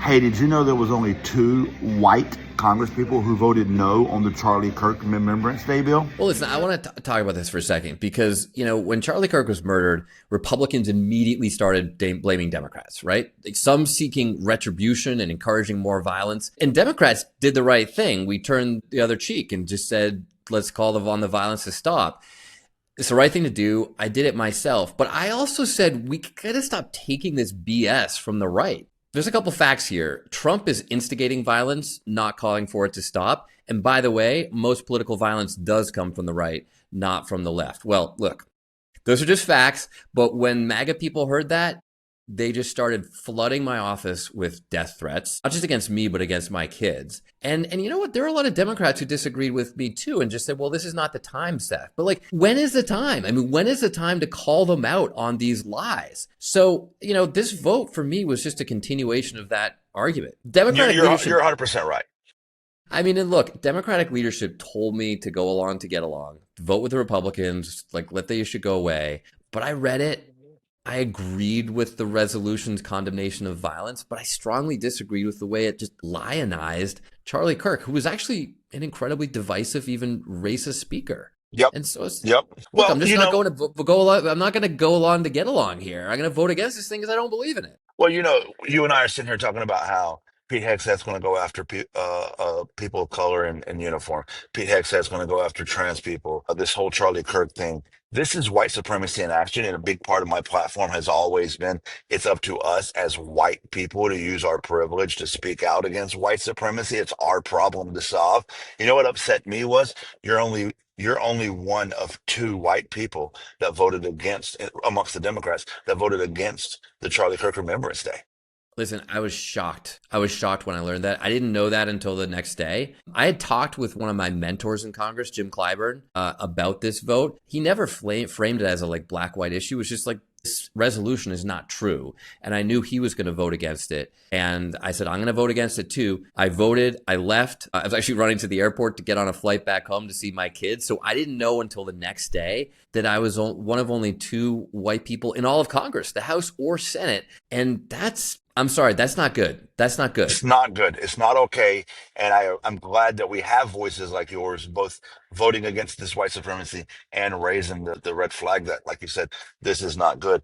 Hey, did you know there was only two white congresspeople who voted no on the Charlie Kirk Remembrance Day bill? Well, listen, I want to talk about this for a second because, when Charlie Kirk was murdered, Republicans immediately started blaming Democrats, right? Like some seeking retribution and encouraging more violence. And Democrats did the right thing. We turned the other cheek and just said, let's call on the violence to stop. It's the right thing to do. I did it myself. But I also said we gotta stop taking this BS from the right. There's a couple facts here. Trump is instigating violence, not calling for it to stop. And by the way, most political violence does come from the right, not from the left. Well, look, those are just facts. But when MAGA people heard that, they just started flooding my office with death threats, not just against me, but against my kids. And you know what? There are a lot of Democrats who disagreed with me too and just said, well, this is not the time, Seth. But like, when is the time? I mean, when is the time to call them out on these lies? So, this vote for me was just a continuation of that argument. You're Democratic you're leadership, you're 100% right. I mean, and look, Democratic leadership told me to go along to get along, vote with the Republicans, like let the issue go away. But I read it. I agreed with the resolution's condemnation of violence, but I strongly disagreed with the way it just lionized Charlie Kirk, who was actually an incredibly divisive, even racist speaker. Yep. And so, Yep. look, Well, I'm just not going to go along. I'm not going to go along to get along here. I'm going to vote against this thing because I don't believe in it. you and I are sitting here talking about how Pete Hegseth's going to go after people of color in uniform. Pete Hegseth's going to go after trans people. This whole Charlie Kirk thing. This is white supremacy in action, and a big part of my platform has always been it's up to us as white people to use our privilege to speak out against white supremacy. It's our problem to solve. You know what upset me was you're only one of two white people that voted against amongst the Democrats that voted against the Charlie Kirk Remembrance Day. Listen, I was shocked. I was shocked when I learned that. I didn't know that until the next day. I had talked with one of my mentors in Congress, Jim Clyburn, about this vote. He never framed it as a black white issue. It was just like, this resolution is not true. And I knew he was going to vote against it. And I said, I'm going to vote against it too. I voted. I left. I was actually running to the airport to get on a flight back home to see my kids. So I didn't know until the next day that I was one of only two white people in all of Congress, the House or Senate. And I'm sorry, that's not good. That's not good. It's not good. It's not okay. And I'm glad that we have voices like yours, both voting against this white supremacy and raising the red flag that, like you said, this is not good.